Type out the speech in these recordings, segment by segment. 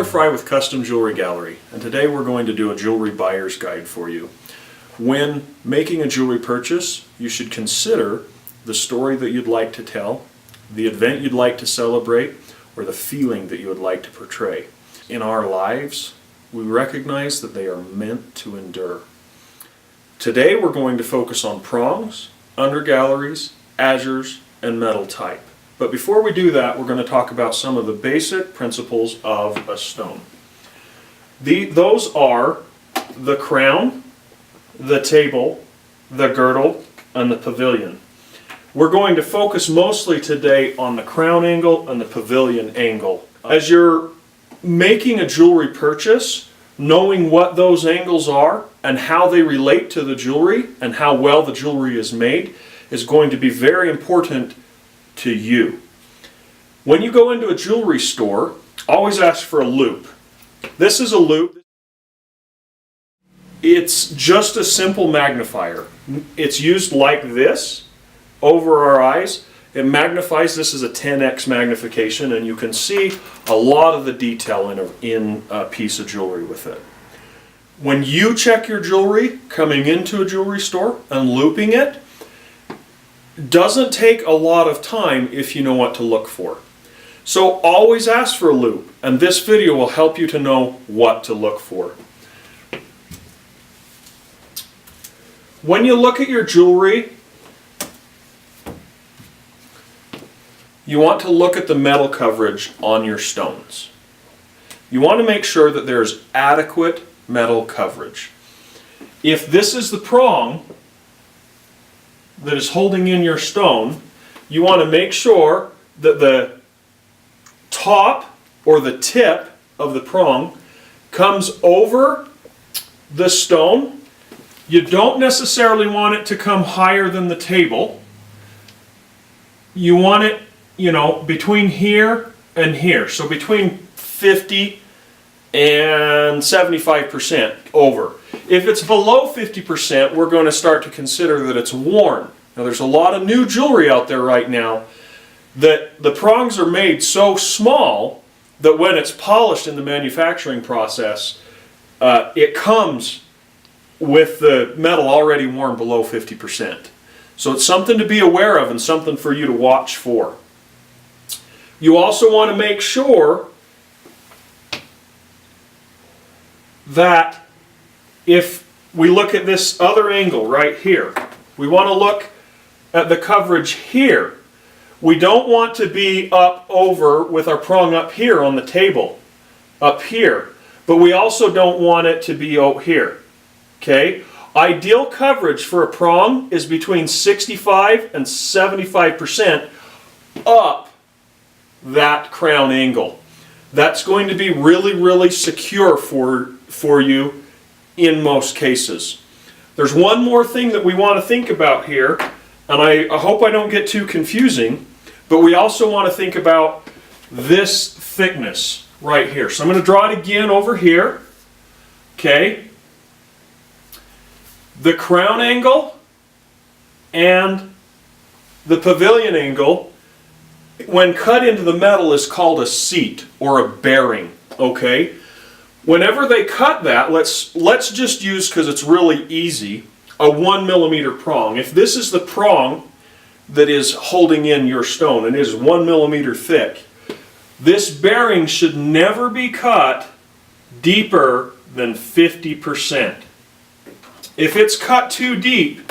Fry with Custom Jewelry Gallery, and today we're going to do a jewelry buyer's guide for you. When making a jewelry purchase, you should consider the story that you'd like to tell, the event you'd like to celebrate, or the feeling that you would like to portray. In our lives, we recognize that they are meant to endure. Today we're going to focus on prongs, undergalleries, azures, and metal type. But before we do that, we're going to talk about some of the basic principles of a stone. Those are the crown, the table, the girdle, and the pavilion. We're going to focus mostly today on the crown angle and the pavilion angle. As you're making a jewelry purchase, knowing what those angles are and how they relate to the jewelry and how well the jewelry is made is going to be very important to you. When you go into a jewelry store, always ask for a loop. This is a loop. It's just a simple magnifier. It's used like this over our eyes. It magnifies. This is a 10x magnification, and you can see a lot of the detail in a piece of jewelry with it. When you check your jewelry coming into a jewelry store and looping it, doesn't take a lot of time if you know what to look for. So always ask for a loop, and this video will help you to know what to look for. When you look at your jewelry, you want to look at the metal coverage on your stones. You want to make sure that there's adequate metal coverage. If this is the prong that is holding in your stone, you want to make sure that the top or the tip of the prong comes over the stone. You don't necessarily want it to come higher than the table. You want it, between here and here. So between 50 and 75% over. If it's below 50%, we're going to start to consider that it's worn. Now there's a lot of new jewelry out there right now that the prongs are made so small that when it's polished in the manufacturing process, it comes with the metal already worn below 50%. So it's something to be aware of and something for you to watch for. You also want to make sure that if we look at this other angle right here, we want to look at the coverage here. We don't want to be up over with our prong up here on the table, up here, but we also don't want it to be out here. Okay? Ideal coverage for a prong is between 65 and 75% up that crown angle. That's going to be really, really secure for you in most cases. There's one more thing that we want to think about here, and I hope I don't get too confusing, but we also want to think about this thickness right here. So I'm going to draw it again over here. Okay. The crown angle and the pavilion angle, when cut into the metal, is called a seat or a bearing. Okay. Whenever they cut that, let's just use, because it's really easy, a 1 millimeter prong. If this is the prong that is holding in your stone and is 1 millimeter thick, this bearing should never be cut deeper than 50%. If it's cut too deep,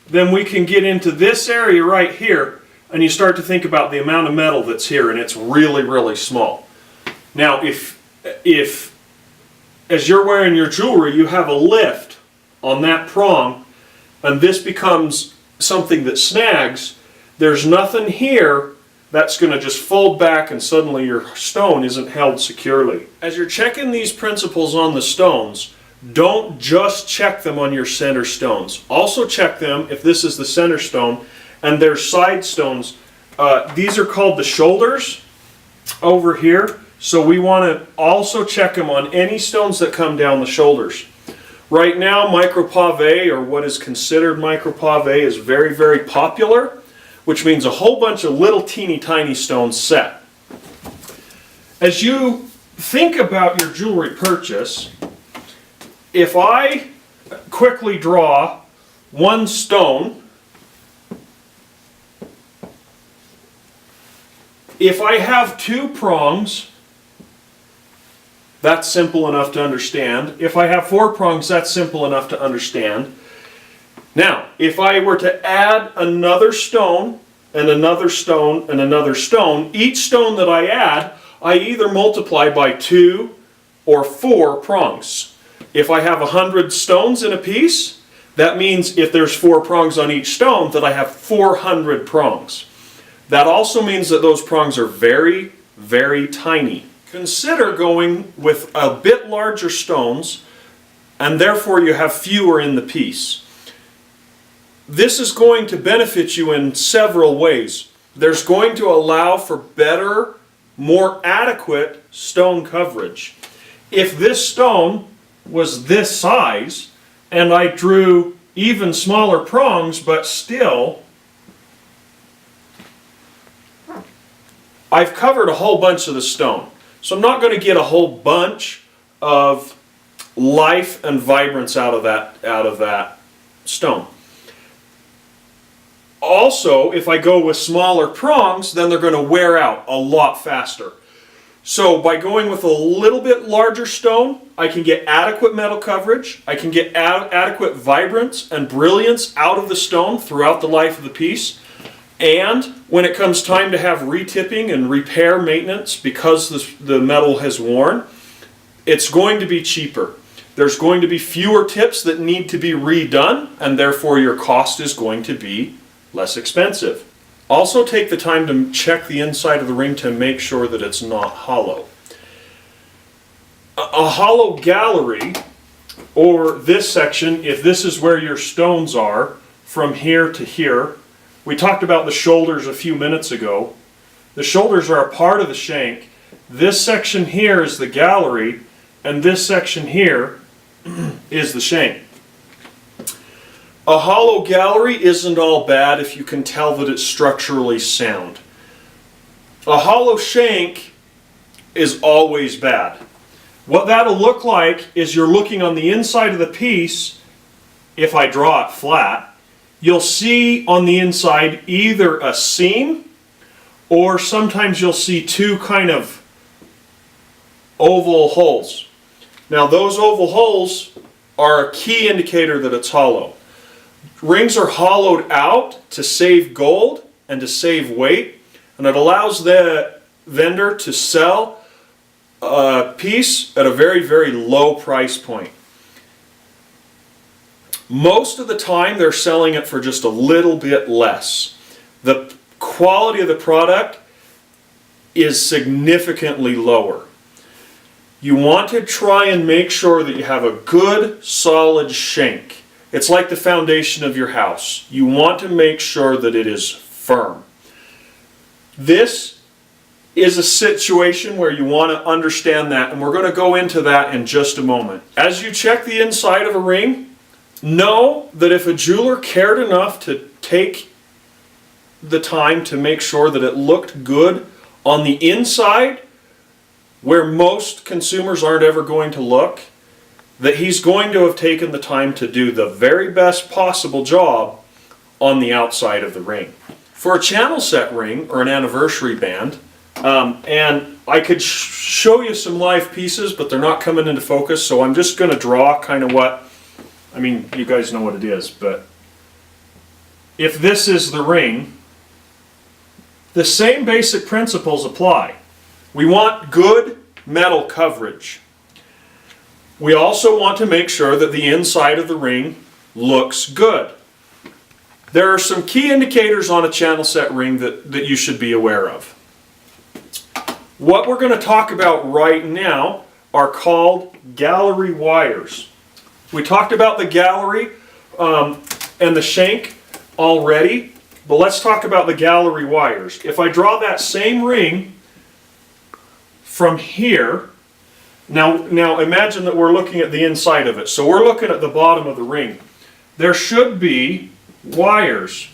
then we can get into this area right here, and you start to think about the amount of metal that's here, and it's really, really small. Now, if as you're wearing your jewelry, you have a lift on that prong, and this becomes something that snags, there's nothing here that's going to just fold back and suddenly your stone isn't held securely. As you're checking these principles on the stones, don't just check them on your center stones. Also check them if this is the center stone and there's side stones. These are called the shoulders over here. So we want to also check them on any stones that come down the shoulders. Right now, micropave, or what is considered micropave, is very, very popular, which means a whole bunch of little teeny tiny stones set. As you think about your jewelry purchase. If I quickly draw one stone, if I have two prongs, that's simple enough to understand. If I have four prongs, that's simple enough to understand. Now, if I were to add another stone, and another stone, and another stone, each stone that I add, I either multiply by 2 or 4 prongs. If I have 100 stones in a piece, that means if there's 4 prongs on each stone, that I have 400 prongs. That also means that those prongs are very, very tiny. Consider going with a bit larger stones, and therefore you have fewer in the piece. This is going to benefit you in several ways. There's going to allow for better, more adequate stone coverage. If this stone was this size, and I drew even smaller prongs, but still, I've covered a whole bunch of the stone. So I'm not going to get a whole bunch of life and vibrance out of that stone. Also, if I go with smaller prongs, then they're going to wear out a lot faster. So by going with a little bit larger stone, I can get adequate metal coverage, I can get adequate vibrance and brilliance out of the stone throughout the life of the piece. And when it comes time to have retipping and repair maintenance because the metal has worn, it's going to be cheaper. There's going to be fewer tips that need to be redone, and therefore your cost is going to be less expensive. Also take the time to check the inside of the ring to make sure that it's not hollow. A hollow gallery, or this section, if this is where your stones are, from here to here, we talked about the shoulders a few minutes ago. The shoulders are a part of the shank. This section here is the gallery, and this section here is the shank. A hollow gallery isn't all bad if you can tell that it's structurally sound. A hollow shank is always bad. What that'll look like is you're looking on the inside of the piece. If I draw it flat, you'll see on the inside either a seam, or sometimes you'll see two kind of oval holes. Now those oval holes are a key indicator that it's hollow. Rings are hollowed out to save gold and to save weight, and it allows the vendor to sell a piece at a very, very low price point. Most of the time they're selling it for just a little bit less. The quality of the product is significantly lower. You want to try and make sure that you have a good, solid shank. It's like the foundation of your house. You want to make sure that it is firm. This is a situation where you want to understand that, and we're going to go into that in just a moment. As you check the inside of a ring, know that if a jeweler cared enough to take the time to make sure that it looked good on the inside, where most consumers aren't ever going to look, that he's going to have taken the time to do the very best possible job on the outside of the ring. For a channel set ring or an anniversary band, and I could show you some live pieces, but they're not coming into focus, so I'm just going to draw kind of what, I mean, you guys know what it is, but if this is the ring, the same basic principles apply. We want good metal coverage. We also want to make sure that the inside of the ring looks good. There are some key indicators on a channel set ring that you should be aware of. What we're going to talk about right now are called gallery wires. We talked about the gallery and the shank already, but let's talk about the gallery wires. If I draw that same ring from here, now imagine that we're looking at the inside of it. So we're looking at the bottom of the ring. There should be wires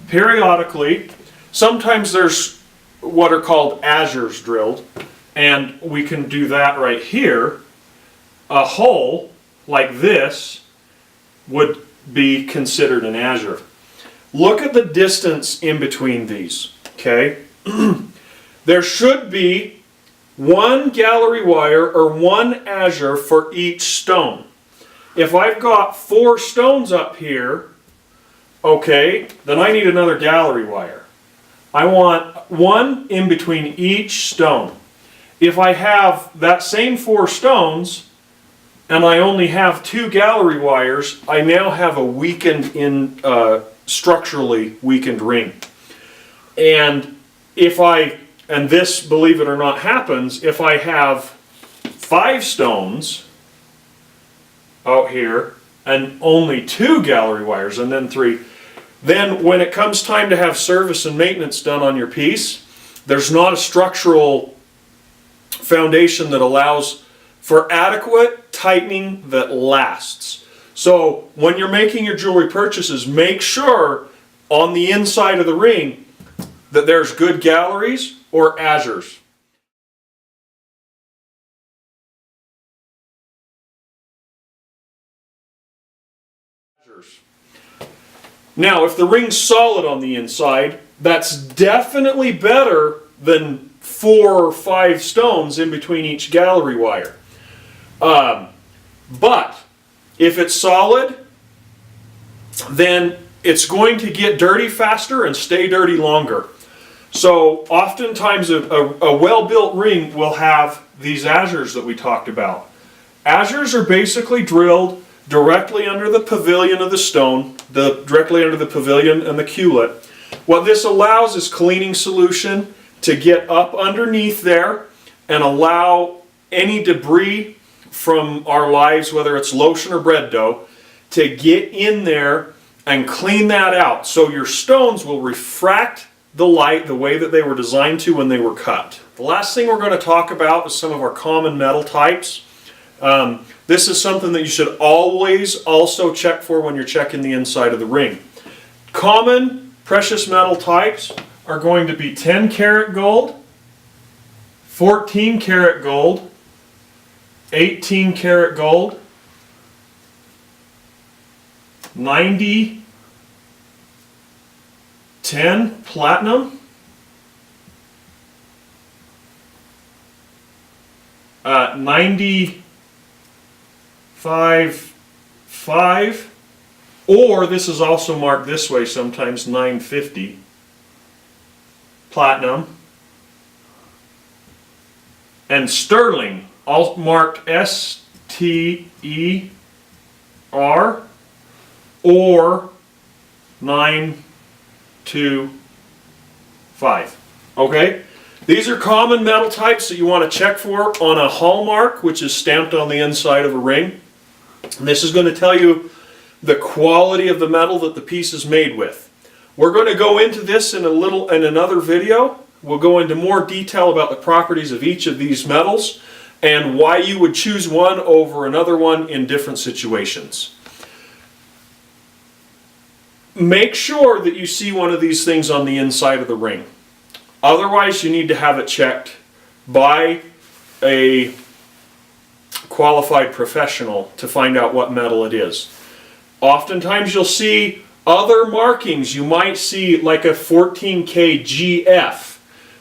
periodically. Sometimes there's what are called azures drilled, and we can do that right here. A hole like this would be considered an azure. Look at the distance in between these, okay? There should be one gallery wire or one azure for each stone. If I've got 4 stones up here, okay, then I need another gallery wire. I want one in between each stone. If I have that same 4 stones and I only have 2 gallery wires, I now have a weakened structurally weakened ring. And this, believe it or not, happens if I have 5 stones out here and only 2 gallery wires and then 3. Then when it comes time to have service and maintenance done on your piece, there's not a structural foundation that allows for adequate tightening that lasts. So when you're making your jewelry purchases, make sure on the inside of the ring that there's good galleries or azures. Now, if the ring's solid on the inside, that's definitely better than 4 or 5 stones in between each gallery wire. But if it's solid, then it's going to get dirty faster and stay dirty longer. So oftentimes a well-built ring will have these azures that we talked about. Azures are basically drilled directly under the pavilion of the stone, directly under the pavilion and the culet. What this allows is cleaning solution to get up underneath there and allow any debris from our lives, whether it's lotion or bread dough, to get in there and clean that out. So your stones will refract the light the way that they were designed to when they were cut. The last thing we're going to talk about is some of our common metal types. This is something that you should always also check for when you're checking the inside of the ring. Common precious metal types are going to be 10 karat gold, 14 karat gold, 18 karat gold, 90, 10 platinum, 95, 5, or this is also marked this way sometimes, 950 platinum, and sterling, all marked STER or 925. Okay? These are common metal types that you want to check for on a hallmark, which is stamped on the inside of a ring. And this is going to tell you the quality of the metal that the piece is made with. We're going to go into this in another video. We'll go into more detail about the properties of each of these metals and why you would choose one over another one in different situations. Make sure that you see one of these things on the inside of the ring. Otherwise, you need to have it checked by a qualified professional to find out what metal it is. Oftentimes you'll see other markings. You might see like a 14K GF.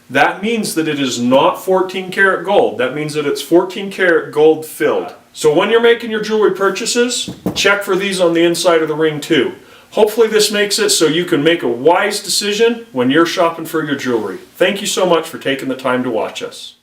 That means that it is not 14 karat gold. That means that it's 14 karat gold filled. So when you're making your jewelry purchases, check for these on the inside of the ring too. Hopefully this makes it so you can make a wise decision when you're shopping for your jewelry. Thank you so much for taking the time to watch us.